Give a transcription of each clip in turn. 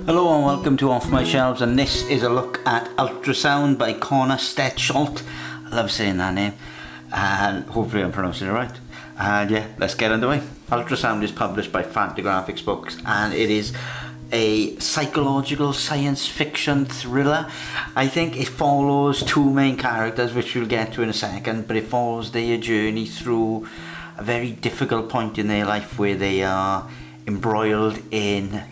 Hello and welcome to Off My Shelves, and this is a look at Ultrasound by Conor Stechshulte. I love saying that name, and hopefully I'm pronouncing it right. And yeah, let's get underway. Ultrasound is published by Fantagraphics books, and it is a psychological science fiction thriller. I think it follows two main characters, which we'll get to in a second, but it follows their journey through a very difficult point in their life where they are embroiled in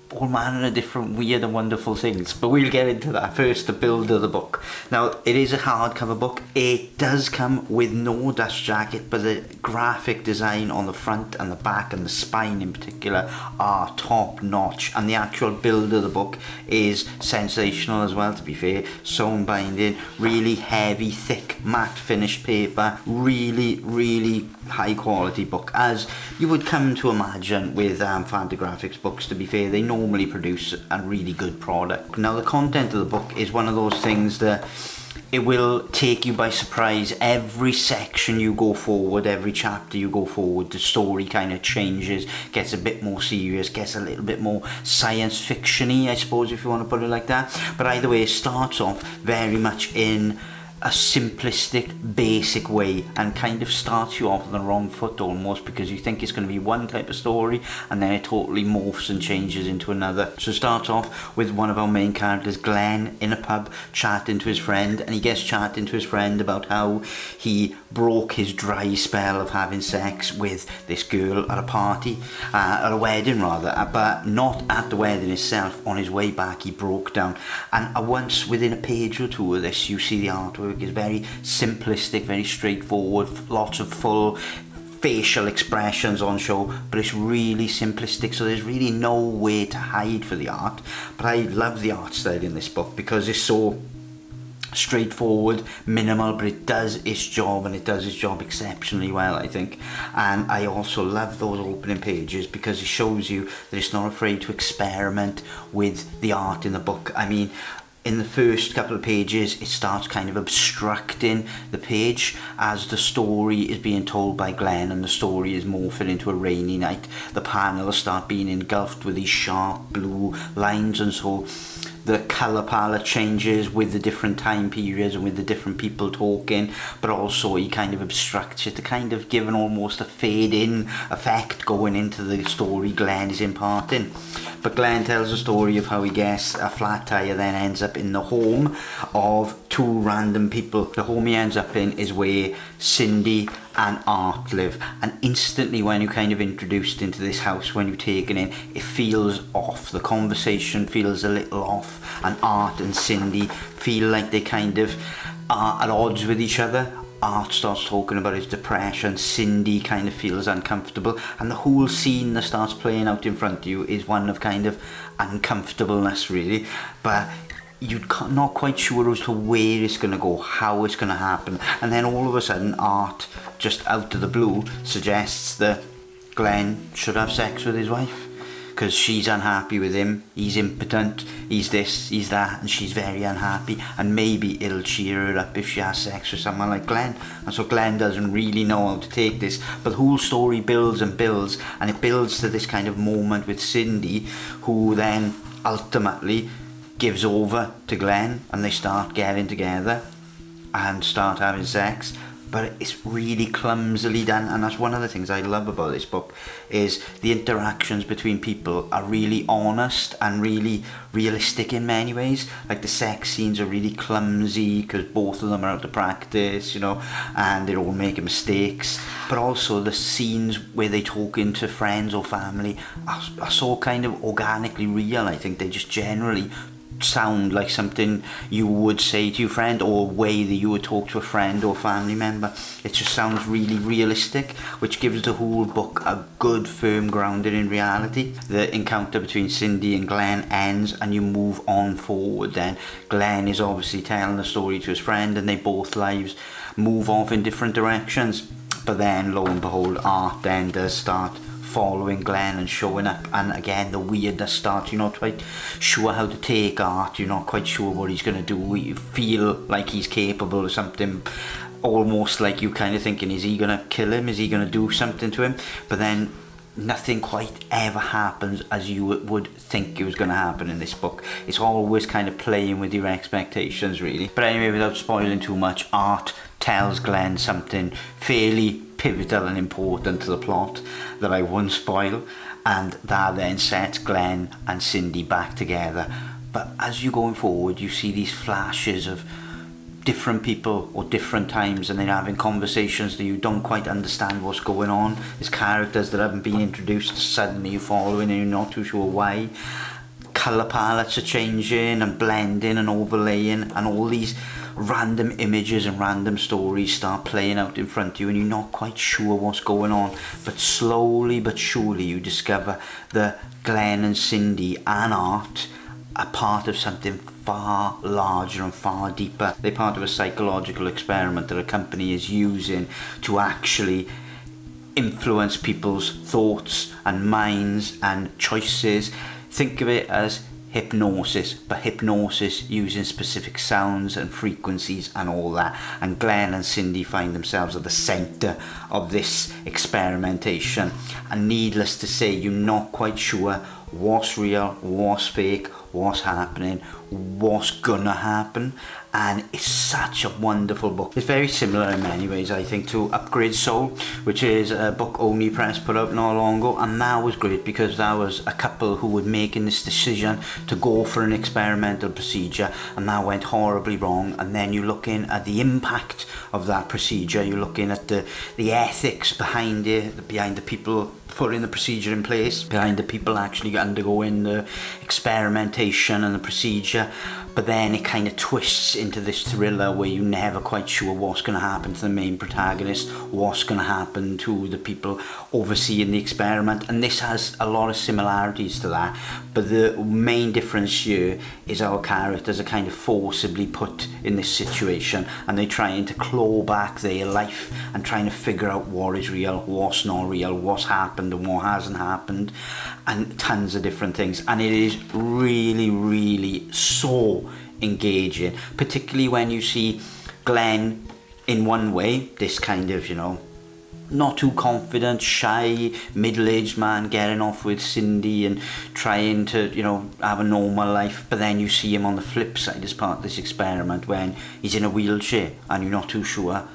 all manner of different weird and wonderful things, but we'll get into that. First, the build of the book. Now, it is a hardcover book. It does come with no dust jacket, but the graphic design on the front and the back and the spine in particular are top notch, and the actual build of the book is sensational as well, to be fair. Sewn binding, really heavy, thick, matte finished paper, really high quality book, as you would come to imagine with Fantagraphics books. To be fair, they normally produce a really good product. Now, the content of the book is one of those things that it will take you by surprise. Every section you go forward, every chapter you go forward, the story kind of changes, gets a bit more serious, gets a little bit more science fiction-y, I suppose, if you want to put it like that. But either way, it starts off very much in a simplistic, basic way, and kind of starts you off on the wrong foot almost, because you think it's going to be one type of story and then it totally morphs and changes into another. So it starts off with one of our main characters, Glenn, in a pub chatting to his friend, and he gets chatting to his friend about how he broke his dry spell of having sex with this girl at a party, at a wedding rather, but not at the wedding itself. On his way back he broke down, and once within a page or two of this you see the artwork is very simplistic, very straightforward, lots of full facial expressions on show, but it's really simplistic, so there's really no way to hide for the art. But I love the art style in this book because it's so straightforward, minimal, but it does its job, and it does its job exceptionally well, I think. And I also love those opening pages because it shows you that it's not afraid to experiment with the art in the book. I mean, in the first couple of pages, it starts kind of obstructing the page as the story is being told by Glenn, and the story is morphing into a rainy night. The panels start being engulfed with these sharp blue lines, and so the colour palette changes with the different time periods and with the different people talking, but also he kind of obstructs it to kind of give an almost a fade-in effect going into the story Glenn is imparting. But Glenn tells a story of how he gets a flat tire, then ends up in the home of two random people. The home he ends up in is where Cindy and Art live, and instantly when you're kind of introduced into this house, when you're taken in, it feels off. The conversation feels a little off, and Art and Cindy feel like they kind of are at odds with each other. Art starts talking about his depression, Cindy kind of feels uncomfortable, and the whole scene that starts playing out in front of you is one of kind of uncomfortableness, really. But you're not quite sure as to where it's going to go, how it's going to happen, and then all of a sudden Art, just out of the blue, suggests that Glenn should have sex with his wife because she's unhappy with him, he's impotent, he's this, he's that, and she's very unhappy, and maybe it'll cheer her up if she has sex with someone like Glenn. And so Glenn doesn't really know how to take this, but the whole story builds and builds, and it builds to this kind of moment with Cindy, who then ultimately gives over to Glenn, and they start getting together and start having sex. But it's really clumsily done, and that's one of the things I love about this book, is the interactions between people are really honest and really realistic in many ways. Like the sex scenes are really clumsy because both of them are out of practice, you know, and they're all making mistakes. But also the scenes where they talk into friends or family are so kind of organically real. I think they just generally sound like something you would say to your friend, or a way that you would talk to a friend or family member. It just sounds really realistic, which gives the whole book a good firm grounding in reality. The encounter between Cindy and Glenn ends and you move on forward. Then Glenn is obviously telling the story to his friend, and they both lives move off in different directions. But then lo and behold, Art then does start following Glenn and showing up, and again the weirdness starts. You're not quite sure how to take Art, you're not quite sure what he's going to do. You feel like he's capable of something, almost like you kind of thinking, is he going to kill him, is he going to do something to him? But then nothing quite ever happens as you would think it was going to happen in this book. It's always kind of playing with your expectations, really. But anyway, without spoiling too much, Art tells Glenn something fairly pivotal and important to the plot that I won't spoil, and that then sets Glenn and Cindy back together. But as you're going forward, you see these flashes of different people or different times, and then having conversations that you don't quite understand what's going on. There's characters that haven't been introduced, suddenly you're following and you're not too sure why. Colour palettes are changing and blending and overlaying, and all these random images and random stories start playing out in front of you, and you're not quite sure what's going on. But slowly but surely you discover that Glenn and Cindy and Art are part of something far larger and far deeper. They're part of a psychological experiment that a company is using to actually influence people's thoughts and minds and choices. Think of it as hypnosis, but hypnosis using specific sounds and frequencies and all that. And Glenn and Cindy find themselves at the centre of this experimentation. And needless to say, you're not quite sure what's real, what's fake, what's happening, what's gonna happen. And it's such a wonderful book. It's very similar in many ways, I think, to Upgrade Soul, which is a book Omnibus put out not long ago, and that was great because that was a couple who were making this decision to go for an experimental procedure, and that went horribly wrong. And then you're looking at the impact of that procedure, you're looking at the ethics behind it, behind the people putting the procedure in place, behind the people actually undergoing the experimentation and the procedure. But then it kind of twists into this thriller where you're never quite sure what's going to happen to the main protagonist, what's going to happen to the people overseeing the experiment. And this has a lot of similarities to that, but the main difference here is our characters are kind of forcibly put in this situation, and they're trying to claw back their life and trying to figure out what is real, what's not real, what's happened and what hasn't happened, and tons of different things. And it is really, really so engaging, particularly when you see Glenn in one way, this kind of, not too confident, shy, middle-aged man getting off with Cindy and trying to, have a normal life. But then you see him on the flip side as part of this experiment when he's in a wheelchair and you're not too sure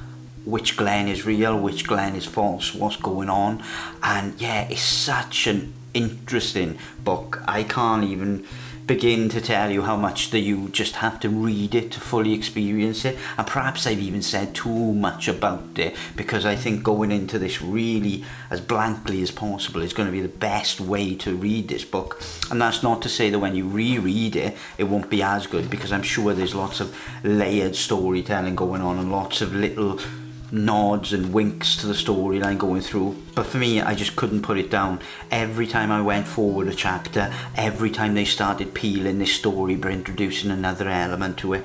which Glenn is real, which Glenn is false, what's going on. And yeah, it's such an interesting book. I can't even begin to tell you how much that you just have to read it to fully experience it. And perhaps I've even said too much about it, because I think going into this really as blankly as possible is going to be the best way to read this book. And that's not to say that when you reread it, it won't be as good, because I'm sure there's lots of layered storytelling going on and lots of little nods and winks to the storyline going through. But for me, I just couldn't put it down. Every time I went forward a chapter, every time they started peeling this story by introducing another element to it,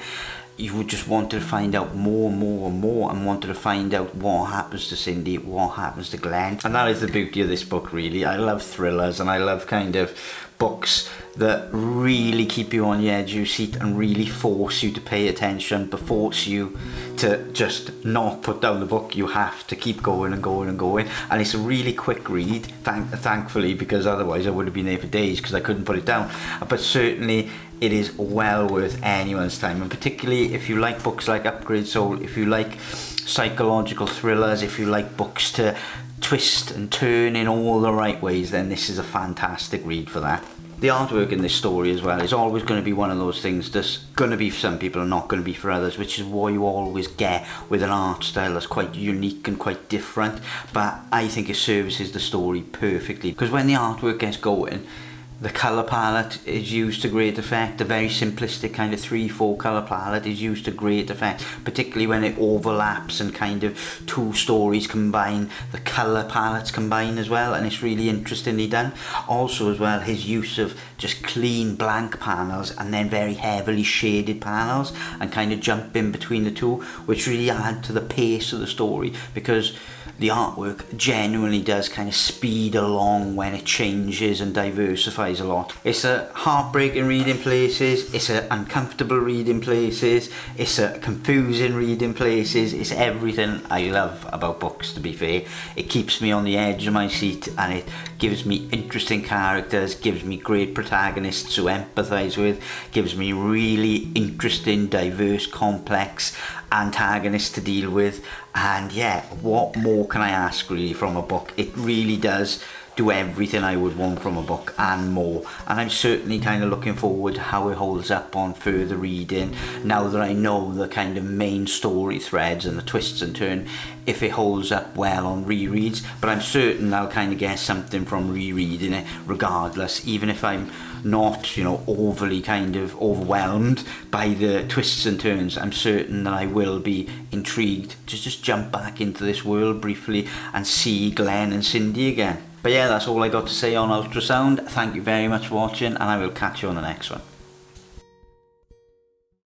you would just want to find out more and more and more, and wanted to find out what happens to Cindy, what happens to Glenn. And that is the beauty of this book, really. I love thrillers, and I love kind of books that really keep you on the edge of your seat and really force you to pay attention, but force you to just not put down the book. You have to keep going and going and going. And it's a really quick read, thankfully, because otherwise I would have been there for days because I couldn't put it down. But certainly it is well worth anyone's time, and particularly if you like books like Upgrade Soul, if you like psychological thrillers, if you like books to twist and turn in all the right ways, then this is a fantastic read for that. The artwork in this story as well is always going to be one of those things that's going to be for some people and not going to be for others, which is what you always get with an art style that's quite unique and quite different. But I think it services the story perfectly, because when the artwork gets going, the colour palette is used to great effect. A very simplistic kind of 3-4 colour palette is used to great effect, particularly when it overlaps and kind of two stories combine. The colour palettes combine as well, and it's really interestingly done. Also as well, his use of just clean blank panels and then very heavily shaded panels and kind of jump in between the two, which really add to the pace of the story, because the artwork genuinely does kind of speed along when it changes and diversifies empathize a lot. It's a heartbreaking read in places, it's an uncomfortable read in places, it's a confusing read in places. It's everything I love about books, to be fair. It keeps me on the edge of my seat, and it gives me interesting characters, gives me great protagonists to empathize with, gives me really interesting, diverse, complex antagonists to deal with. And yeah, what more can I ask really from a book? It really does do everything I would want from a book and more, and I'm certainly kind of looking forward to how it holds up on further reading now that I know the kind of main story threads and the twists and turns, if it holds up well on rereads. But I'm certain I'll kind of get something from rereading it regardless, even if I'm not, you know, overly kind of overwhelmed by the twists and turns. I'm certain that I will be intrigued to just jump back into this world briefly and see Glenn and Cindy again. But yeah, that's all I got to say on Ultrasound. Thank you very much for watching, and I will catch you on the next one.